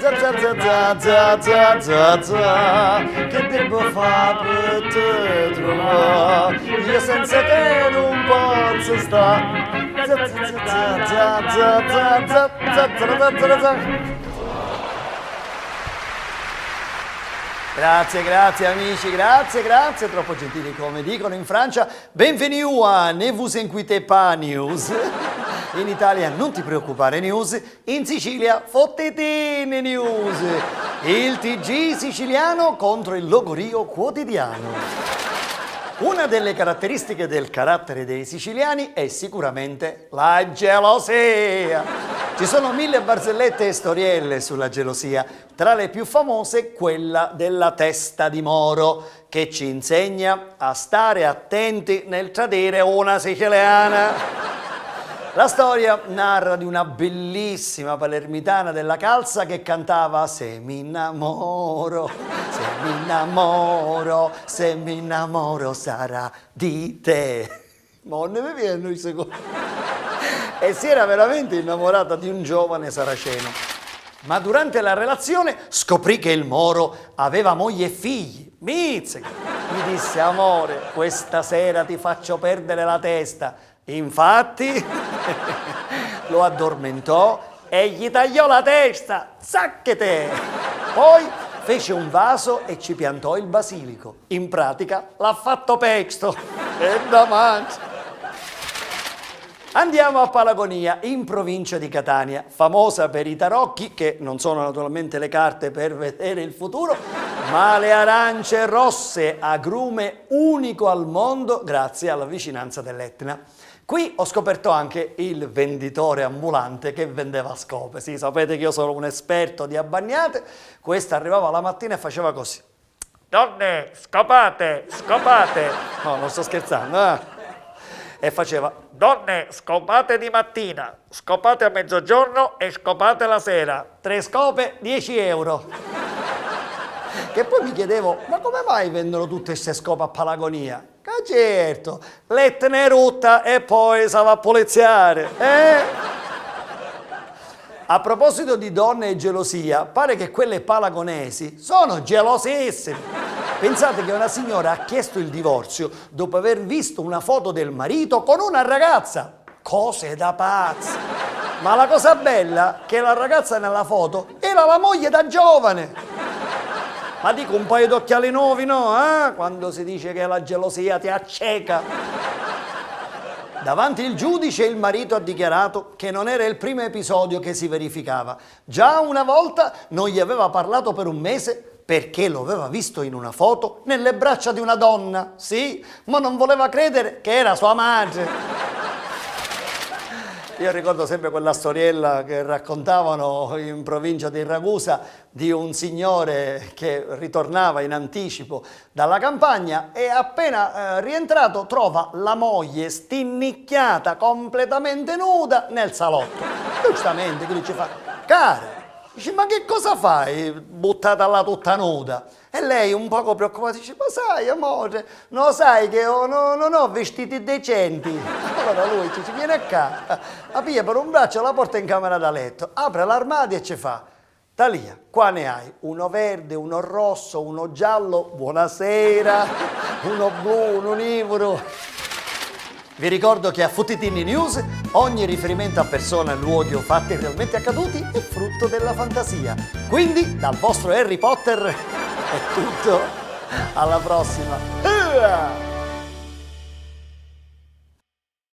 Che devo fare per te trovare? Io senza te non posso stare. Grazie amici, grazie, troppo gentili come dicono in Francia. Benvenuti a Ne vous inquiétez pas news. In Italia non ti preoccupare news, in Sicilia fottetine news. Il TG siciliano contro il logorio quotidiano. Una delle caratteristiche del carattere dei siciliani è sicuramente la gelosia. Ci sono 1000 barzellette e storielle sulla gelosia, tra le più famose quella della testa di Moro, che ci insegna a stare attenti nel tradire una siciliana. La storia narra di una bellissima palermitana della calza che cantava se mi innamoro sarà di te. Ma non ne viene i secondi. E si era veramente innamorata di un giovane saraceno. Ma durante la relazione scoprì che il Moro aveva moglie e figli. Mizzica! Gli disse: amore, questa sera ti faccio perdere la testa. Infatti lo addormentò e gli tagliò la testa, zacchete! Poi fece un vaso e ci piantò il basilico. In pratica l'ha fatto pesto. E da mangia. Andiamo a Palagonia, in provincia di Catania, famosa per i tarocchi, che non sono naturalmente le carte per vedere il futuro, ma le arance rosse, agrume unico al mondo grazie alla vicinanza dell'Etna. Qui ho scoperto anche il venditore ambulante che vendeva scope. Sì, sapete che io sono un esperto di abbagnate. Questa arrivava la mattina e faceva così. Donne, scopate, scopate. No, non sto scherzando, E faceva, donne, scopate di mattina, scopate a mezzogiorno e scopate la sera. 3 scope, 10 euro. Che poi mi chiedevo, ma come mai vendono tutte queste scope a Palagonia? Certo, l'Etna è rotta e poi si va a poliziare, A proposito di donne e gelosia, pare che quelle palagonesi sono gelosissime. Pensate che una signora ha chiesto il divorzio dopo aver visto una foto del marito con una ragazza. Cose da pazzi. Ma la cosa bella è che la ragazza nella foto era la moglie da giovane. Ma dico, un paio d'occhiali nuovi, no? Quando si dice che la gelosia ti acceca. Davanti il giudice il marito ha dichiarato che non era il primo episodio che si verificava. Già una volta non gli aveva parlato per un mese perché lo aveva visto in una foto nelle braccia di una donna. Sì, ma non voleva credere che era sua madre. Io ricordo sempre quella storiella che raccontavano in provincia di Ragusa di un signore che ritornava in anticipo dalla campagna e appena rientrato trova la moglie stinnicchiata, completamente nuda nel salotto. Giustamente, che dice fa, cara, dice, ma che cosa fai buttata là tutta nuda? E lei un poco preoccupata dice, ma sai amore, non sai che non ho vestiti decenti. Allora lui ci viene a casa, la piglia per un braccio e la porta in camera da letto, apre l'armadio e ci fa, Talia, qua ne hai uno verde, uno rosso, uno giallo, buonasera, uno blu, uno nivoro. Vi ricordo che a Fottitini News ogni riferimento a persone, luoghi o fatti realmente accaduti è frutto della fantasia. Quindi, dal vostro Harry Potter è tutto. Alla prossima.